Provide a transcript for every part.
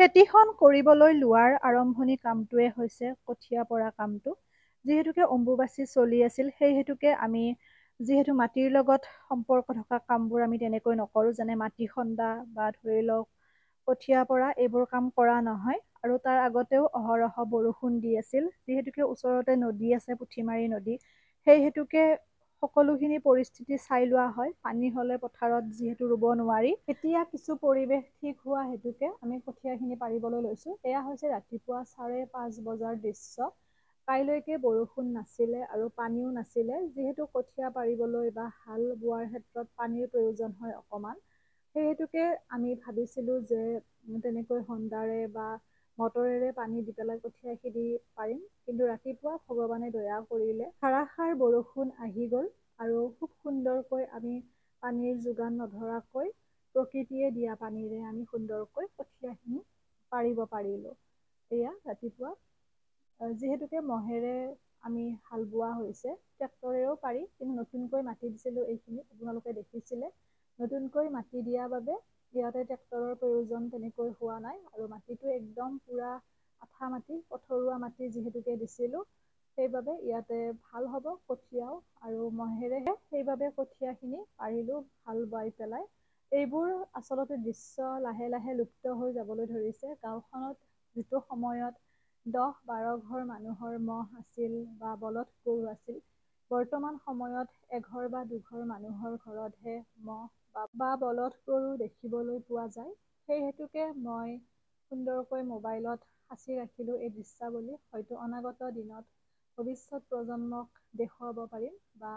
খেতিখন কৰিবলৈ লোৱাৰ আৰম্ভণি কামটোৱে হৈছে কঠীয়া পৰা কামটো। যিহেতুকে অম্বুবাচী চলি আছিল, সেই হেতুকে আমি যিহেতু মাটিৰ লগত সম্পৰ্ক থকা কামবোৰ আমি তেনেকৈ নকৰোঁ, যেনে মাটি খন্দা বা ধৰি লওক কঠীয়া পৰা, এইবোৰ কাম কৰা নহয়। আৰু তাৰ আগতেও অহৰহ বৰষুণ দি আছিল, যিহেতুকে ওচৰতে নদী আছে, পুঠিমাৰী নদী, সেই হেতুকে সকলোখিনি পৰিস্থিতি চাই লোৱা হয়। পানী হ'লে পথাৰত যিহেতু ৰুব নোৱাৰি, এতিয়া কিছু পৰিৱেশ ঠিক হোৱা হেতুকে আমি কঠীয়াখিনি পাৰিবলৈ লৈছোঁ। এয়া হৈছে ৰাতিপুৱা 5:30 বজাৰ দৃশ্য। কাইলৈকে বৰষুণ নাছিলে আৰু পানীও নাছিলে, যিহেতু কঠীয়া পাৰিবলৈ বা হাল বোৱাৰ ক্ষেত্ৰত পানীৰ প্ৰয়োজন হয় অকণমান। সেই হেতুকে আমি ভাবিছিলোঁ যে তেনেকৈ হন্দাৰে বা মটৰেৰে পানী দি পেলাই কঠীয়াখিনি পাৰিম। কিন্তু ৰাতিপুৱা ভগৱানে দয়া কৰিলে, ধাৰাসাৰ বৰষুণ আহি গ'ল আৰু খুব সুন্দৰকৈ আমি পানীৰ যোগান নধৰাকৈ প্ৰকৃতিয়ে দিয়া পানীৰে আমি সুন্দৰকৈ কঠীয়াখিনি পাৰিব পাৰিলোঁ। এয়া ৰাতিপুৱা যিহেতুকে মহেৰে আমি হাল বোৱা হৈছে, ট্ৰেক্টৰেও পাৰি, কিন্তু নতুনকৈ মাটি দিছিলোঁ এইখিনি আপোনালোকে দেখিছিলে। নতুনকৈ মাটি দিয়াৰ বাবে ইয়াতে ট্ৰেক্টৰৰ প্ৰয়োজন তেনেকৈ হোৱা নাই, আৰু মাটিটো একদম পুৰা আঠা মাটি, পথৰুৱা মাটি যিহেতুকে দিছিলোঁ, সেইবাবে ইয়াতে ভাল হ'ব কঠীয়াও, আৰু মহেৰেহে সেইবাবে কঠীয়াখিনি পাৰিলোঁ হাল বাই পেলাই। এইবোৰ আচলতে দৃশ্য লাহে লাহে লুপ্ত হৈ যাবলৈ ধৰিছে। গাঁওখনত যিটো সময়ত 10-12 ঘৰ মানুহৰ মহ আছিল বা বলধ গৰু আছিল, বৰ্তমান সময়ত এঘৰ বা দুঘৰ মানুহৰ ঘৰতহে মহ বা বলধ গৰু দেখিবলৈ পোৱা যায়। সেই হেতুকে মই সুন্দৰকৈ মোবাইলত সাঁচি ৰাখিলোঁ এই দৃশ্যাৱলী। হয়তো অনাগত দিনত ভৱিষ্যত প্ৰজন্মক দেখুৱাব পাৰিম, বা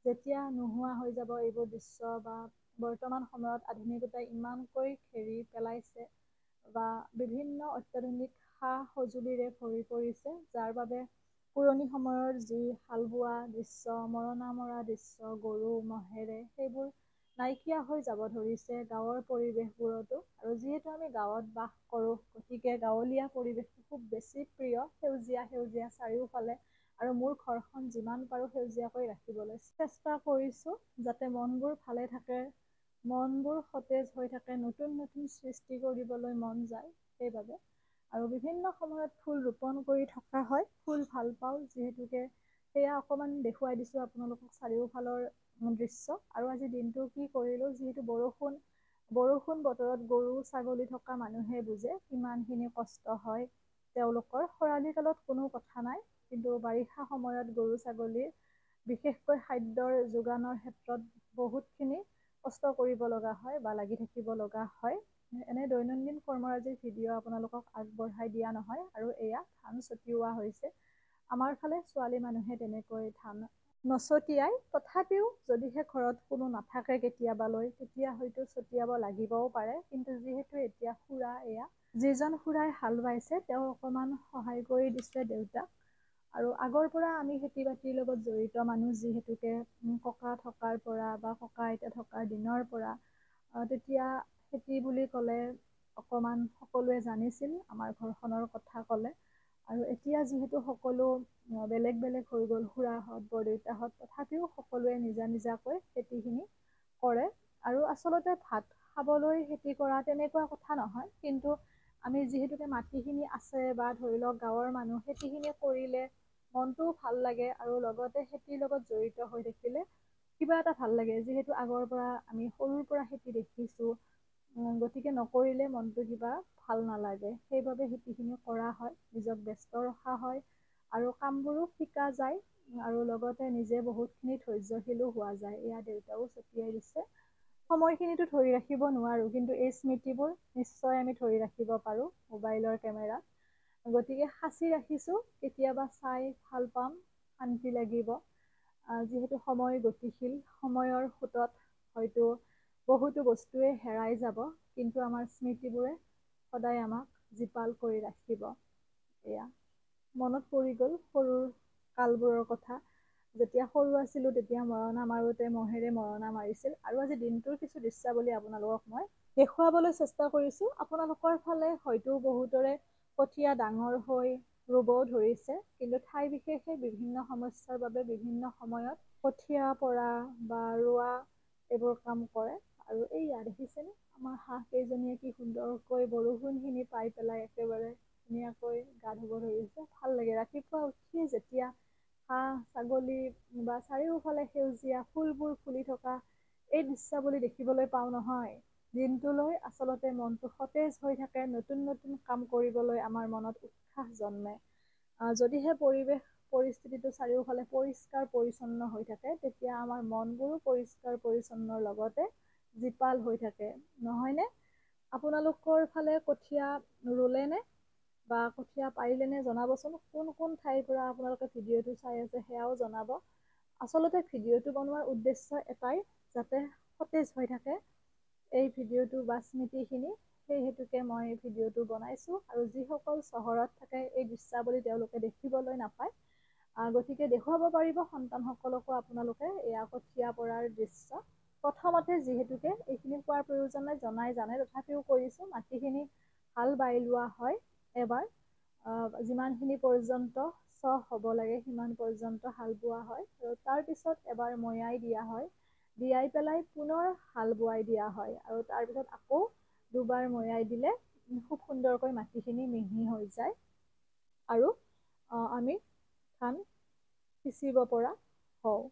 যেতিয়া নোহোৱা হৈ যাব এইবোৰ দৃশ্য, বা বৰ্তমান সময়ত আধুনিকতাই ইমানকৈ ঘেৰি পেলাইছে বা বিভিন্ন অত্যাধুনিক সা-সঁজুলিৰে ভৰি পৰিছে, যাৰ বাবে পুৰণি সময়ৰ যি হাল বোৱা দৃশ্য, মৰণা মৰা দৃশ্য গৰু মহেৰে, সেইবোৰ নাইকিয়া হৈ যাব ধৰিছে গাঁৱৰ পৰিৱেশবোৰতো। আৰু যিহেতু আমি গাঁৱত বাস কৰোঁ, গতিকে গাঁৱলীয়া পৰিৱেশটো খুব বেছি প্ৰিয়, সেউজীয়া সেউজীয়া চাৰিওফালে। আৰু মোৰ ঘৰখন যিমান পাৰোঁ সেউজীয়াকৈ ৰাখিবলৈ চেষ্টা কৰিছোঁ, যাতে মনবোৰ ভালে থাকে, মনবোৰ সতেজ হৈ থাকে, নতুন নতুন সৃষ্টি কৰিবলৈ মন যায় সেইবাবে। আৰু বিভিন্ন সময়ত ফুল ৰোপণ কৰি থকা হয়, ফুল ভাল পাওঁ যিহেতুকে। সেয়া অকণমান দেখুৱাই দিছোঁ আপোনালোকক চাৰিওফালৰ দৃশ্য। আৰু আজি দিনটো কি কৰিলোঁ, যিহেতু বৰষুণ বতৰত গৰু ছাগলী থকা মানুহে বুজে কিমানখিনি কষ্ট হয় তেওঁলোকৰ। খৰালি কালত কোনো কথা নাই, কিন্তু বাৰিষা সময়ত গৰু ছাগলীৰ বিশেষকৈ খাদ্যৰ যোগানৰ ক্ষেত্ৰত বহুতখিনি কষ্ট কৰিব লগা হয় বা লাগি থাকিব লগা হয়। এনে দৈনন্দিন কৰ্মৰাজিৰ ভিডিঅ' আপোনালোকক আগবঢ়াই দিয়া নহয়। আৰু এয়া ধান ছটিওৱা হৈছে। আমাৰ ফালে ছোৱালী মানুহে তেনেকৈ ধান নছটিয়াই, তথাপিও যদিহে ঘৰত কোনো নাথাকে কেতিয়াবালৈ, তেতিয়া হয়তো ছটিয়াব লাগিবও পাৰে। কিন্তু যিহেতু এতিয়া খুৰা, এয়া যিজন খুৰাই হাল বাইছে, তেওঁ অকণমান সহায় কৰি দিছে দেউতাক। আৰু আগৰ পৰা আমি খেতি বাতিৰ লগত জড়িত মানুহ যিহেতুকে, ককা থকাৰ পৰা বা ককা আইতা থকাৰ দিনৰ পৰা, তেতিয়া খেতি বুলি ক'লে অকণমান সকলোৱে জানিছিল আমাৰ ঘৰখনৰ কথা ক'লে। আৰু এতিয়া যিহেতু সকলো বেলেগ বেলেগ হৈ গ'ল, খুৰাহঁত বৰদেউতাহঁত, তথাপিও সকলোৱে নিজা নিজাকৈ খেতিখিনি কৰে। আৰু আচলতে ভাত খাবলৈ খেতি কৰা তেনেকুৱা কথা নহয়, কিন্তু আমি যিহেতুকে মাটিখিনি আছে, বা ধৰি লওক গাঁৱৰ মানুহ, খেতিখিনি কৰিলে মনটোও ভাল লাগে, আৰু লগতে খেতিৰ লগত জড়িত হৈ থাকিলে কিবা এটা ভাল লাগে। যিহেতু আগৰ পৰা আমি সৰুৰ পৰা খেতি দেখিছোঁ, গতিকে নকৰিলে মনটো কিবা ভাল নালাগে। সেইবাবে খেতিখিনি কৰা হয়, নিজক ব্যস্ত ৰখা হয়, আৰু কামবোৰো শিকা যায়। আৰু লগতে নিজে বহুতখিনি ধৈৰ্যশীলো হোৱা যায়। এয়া দেউতাও ছটিয়াই দিছে। সময়খিনিতো ধৰি ৰাখিব নোৱাৰোঁ, কিন্তু এই স্মৃতিবোৰ নিশ্চয় আমি ধৰি ৰাখিব পাৰোঁ মোবাইলৰ কেমেৰাত। গতিকে সাঁচি ৰাখিছোঁ, কেতিয়াবা চাই ভাল পাম, শান্তি লাগিব। যিহেতু সময় গতিশীল, সময়ৰ সোঁতত হয়তো বহুতো বস্তুৱে হেৰাই যাব, কিন্তু আমাৰ স্মৃতিবোৰে সদায় আমাক জীপাল কৰি ৰাখিব। এয়া মনত পৰি গ'ল সৰুৰ কালবোৰৰ কথা। যেতিয়া সৰু আছিলোঁ, তেতিয়া মৰণা মাৰোঁতে মহেৰে মৰণা মাৰিছিল। আৰু আজি দিনটোৰ কিছু দৃশ্যাৱলী আপোনালোকক মই দেখুৱাবলৈ চেষ্টা কৰিছোঁ। আপোনালোকৰ ফালে হয়তো বহুতৰে কঠীয়া ডাঙৰ হৈ ৰুবও ধৰিছে, কিন্তু ঠাই বিশেষে বিভিন্ন সমস্যাৰ বাবে বিভিন্ন সময়ত কঠীয়া পৰা বা ৰোৱা এইবোৰ কাম কৰে। আৰু এইয়া দেখিছেনে, আমাৰ হাঁহকেইজনীয়ে কি সুন্দৰকৈ বৰষুণখিনি পাই পেলাই একেবাৰে ধুনীয়াকৈ গা ধুব ধৰিছে। ভাল লাগে ৰাতিপুৱা উঠি যেতিয়া হাঁহ ছাগলী বা চাৰিওফালে সেউজীয়া ফুলবোৰ ফুলি থকা এই দৃশ্যাৱলী দেখিবলৈ পাওঁ নহয়, দিনটোলৈ আচলতে মনটো সতেজ হৈ থাকে, নতুন নতুন কাম কৰিবলৈ আমাৰ মনত উৎসাহ জন্মে। যদিহে পৰিস্থিতিটো চাৰিওফালে পৰিষ্কাৰ পৰিচ্ছন্ন হৈ থাকে, তেতিয়া আমাৰ মনবোৰো পৰিষ্কাৰ পৰিচ্ছন্নৰ লগতে জীপাল হৈ থাকে, নহয়নে? আপোনালোকৰ ফালে কঠীয়া ৰুলেনে বা কঠীয়া পাৰিলেনে জনাবচোন। কোন কোন ঠাইৰ পৰা আপোনালোকে ভিডিঅ'টো চাই আছে সেয়াও জনাব। আচলতে ভিডিঅ'টো বনোৱাৰ উদ্দেশ্য এটাই, যাতে সতেজ হৈ থাকে এই ভিডিঅ'টো বা স্মৃতিখিনি। সেই হেতুকে মই ভিডিঅ'টো বনাইছোঁ, আৰু যিসকল চহৰত থাকে এই দৃশ্যাৱলী তেওঁলোকে দেখিবলৈ নাপায়, গতিকে দেখুৱাব পাৰিব সন্তানসকলকো আপোনালোকে এয়া কঠীয়া পৰাৰ দৃশ্য। প্ৰথমতে যিহেতুকে এইখিনি কোৱাৰ প্ৰয়োজন নাই, জনাই জানে, তথাপিও কৰিছোঁ। মাটিখিনি হাল বাই লোৱা হয় এবাৰ, যিমানখিনি পৰ্যন্ত চহ হ'ব লাগে সিমান পৰ্যন্ত হাল বোৱা হয়, আৰু তাৰপিছত এবাৰ মৈয়াই দিয়া হয়, দিয়াই পেলাই পুনৰ হাল বোৱাই দিয়া হয়, আৰু তাৰপিছত আকৌ দুবাৰ মৈয়াই দিলে খুব সুন্দৰকৈ মাটিখিনি মিহি হৈ যায়, আৰু আমি ধান সিঁচিব পৰা হওঁ।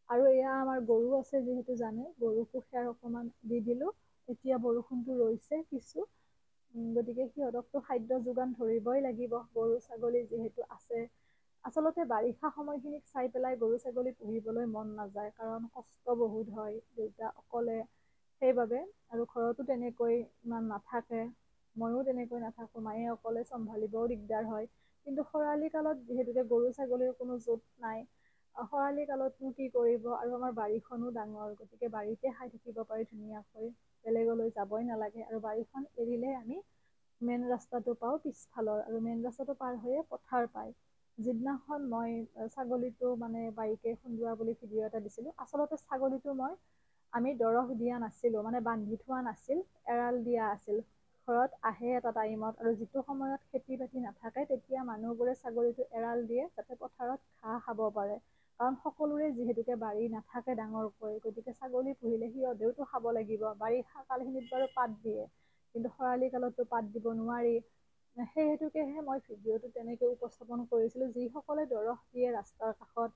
আৰু এয়া আমাৰ গৰু আছে যিহেতু জানে, গৰুকো খেৰ অকমান দি দিলোঁ। এতিয়া বৰষুণটো ৰৈছে কিছু, গতিকে সিহঁতকতো খাদ্য যোগান ধৰিবই লাগিব, গৰু ছাগলী যিহেতু আছে। আচলতে বাৰিষা সময়খিনিক চাই পেলাই গৰু ছাগলী পুহিবলৈ মন নাযায়, কাৰণ কষ্ট বহুত হয়, দেউতা অকলে সেইবাবে, আৰু ঘৰতো তেনেকৈ ইমান নাথাকে, ময়ো তেনেকৈ নাথাকোঁ, মায়ে অকলে চম্ভালিবও দিগদাৰ হয়। কিন্তু খৰালি কালত যিহেতুকে গৰু ছাগলীৰ কোনো য'ত নাই, খৰালি কালতনো কি কৰিব, আৰু আমাৰ বাৰীখনো ডাঙৰ, গতিকে বাৰীতে খাই থাকিব পাৰি ধুনীয়াকৈ, বেলেগলৈ যাবই নালাগে, আৰু বাৰীখন এৰিলে আমি মেইন ৰাস্তাটো পাওঁ পিছফালৰ, আৰু মেইন ৰাস্তাটো পাৰ হৈয়ে পথাৰ পায়। যিদিনাখন মই ছাগলীটো মানে বাৰীতে খুন্দোৱা বুলি ভিডিঅ' এটা দিছিলোঁ, আচলতে ছাগলীটো আমি দৰহ দিয়া নাছিলোঁ, মানে বান্ধি থোৱা নাছিল, এৰাল দিয়া আছিল। ঘৰত আহে এটা টাইমত, আৰু যিটো সময়ত খেতি বাতি নাথাকে তেতিয়া মানুহবোৰে ছাগলীটো এৰাল দিয়ে, যাতে পথাৰত ঘাঁহ খাব পাৰে। কাৰণ সকলোৰে যিহেতুকে বাৰী নাথাকে ডাঙৰকৈ, গতিকে ছাগলী পুহিলে সিহঁতেওতো খাব লাগিব, বাৰিষা কালখিনিত বাৰু পাত দিয়ে, কিন্তু খৰালি কালততো পাত দিব নোৱাৰি। সেই হেতুকেহে মই ভিডিঅ'টো তেনেকৈ উপস্থাপন কৰিছিলোঁ, যিসকলে দৰহ দিয়ে ৰাস্তাৰ কাষত,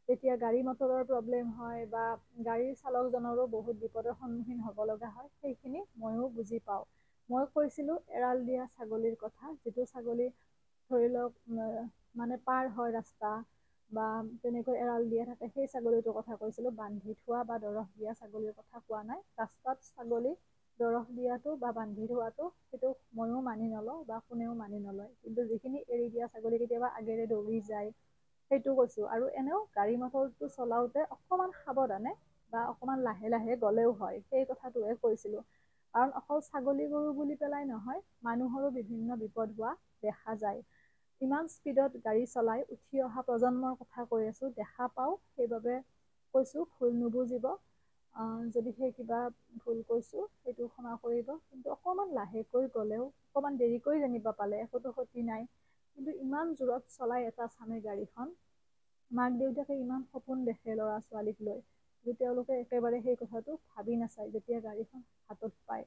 তেতিয়া গাড়ী মটৰৰ প্ৰব্লেম হয়, বা গাড়ীৰ চালকজনৰো বহুত বিপদৰ সন্মুখীন হ'ব লগা হয়, সেইখিনি ময়ো বুজি পাওঁ। মই কৈছিলোঁ এৰাল দিয়া ছাগলীৰ কথা, যিটো ছাগলী ধৰি লওক মানে পাৰ হয় ৰাস্তা, বা তেনেকৈ এৰাল দিয়া থাকে, সেই ছাগলীটোৰ কথা কৈছিলোঁ, বান্ধি থোৱা বা দৰহ দিয়া ছাগলীৰ কথা কোৱা নাই। ৰাস্তাত ছাগলী দৰহ দিয়াটো বা বান্ধি থোৱাটো সেইটো ময়ো মানি নলওঁ, বা কোনেও মানি নলয়, কিন্তু যিখিনি এৰি দিয়া ছাগলী কেতিয়াবা আগেৰে দৌৰি যায়, সেইটো কৈছোঁ। আৰু এনেও গাড়ী মটৰটো চলাওঁতে অকমান সাৱধানে বা অকমান লাহে লাহে গ'লেও হয়, সেই কথাটোহে কৈছিলোঁ। কাৰণ অকল ছাগলী গৰু বুলি পেলাই নহয়, মানুহৰো বিভিন্ন বিপদ হোৱা দেখা যায়। ইমান স্পীডত গাড়ী চলাই উঠি অহা প্ৰজন্মৰ কথা কৈ আছোঁ, দেখা পাওঁ, সেইবাবে কৈছোঁ, ভুল নুবুজিব। যদিহে কিবা ভুল কৈছোঁ সেইটো ক্ষমা কৰিব, কিন্তু অকমান লাহেকৈ গ'লেও, অকমান দেৰিকৈ যেনিবা পালে একোতো ক্ষতি নাই, কিন্তু ইমান জোৰত চলাই এটা চামে গাড়ীখন, মাক দেউতাকে ইমান সপোন দেখে ল'ৰা ছোৱালীক লৈ, কিন্তু তেওঁলোকে একেবাৰে সেই কথাটো ভাবি নাচায়, যেতিয়া গাড়ীখন হাতত পায়।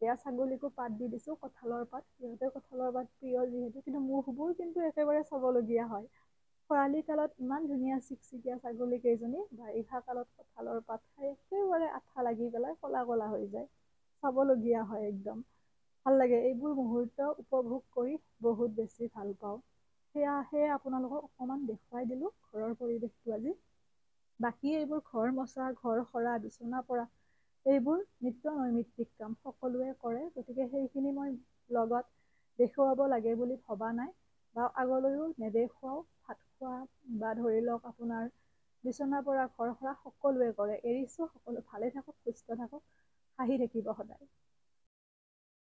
এয়া ছাগলীকো পাত দি দিছোঁ, কঁঠালৰ পাত, সিহঁতে কঁঠালৰ পাত প্ৰিয় যিহেতু, কিন্তু মুখবোৰ কিন্তু একেবাৰে চাবলগীয়া হয়। খৰালি কালত ইমান ধুনীয়া চিকচিকীয়া ছাগলী কেইজনী, বাৰিষা কালত কঁঠালৰ পাত খাই একেবাৰে আঠা লাগি পেলাই কলা কলা হৈ যায়, চাবলগীয়া হয় একদম। ভাল লাগে, এইবোৰ মুহূৰ্ত উপভোগ কৰি বহুত বেছি ভাল পাওঁ। সেয়ে আপোনালোকক অকমান দেখুৱাই দিলোঁ ঘৰৰ পৰিৱেশটো আজি। বাকী এইবোৰ ঘৰ মচা, ঘৰ সৰা, বিচনা পৰা, এইবোৰ নিত্য নৈমিত্তিক কাম, সকলোৱে কৰে, গতিকে সেইখিনি মই লগত দেখুৱাব লাগে বুলি ভবা নাই, বা আগলৈও নেদেখুৱাও। ভাত খোৱা বা ধৰি লওক আপোনাৰ বিচনাৰ পৰা ঘৰ সৰা সকলোৱে কৰে, এৰিছোঁ, সকলো ভালে থাকক, সুস্থ থাকক, হাঁহি থাকিব সদায়।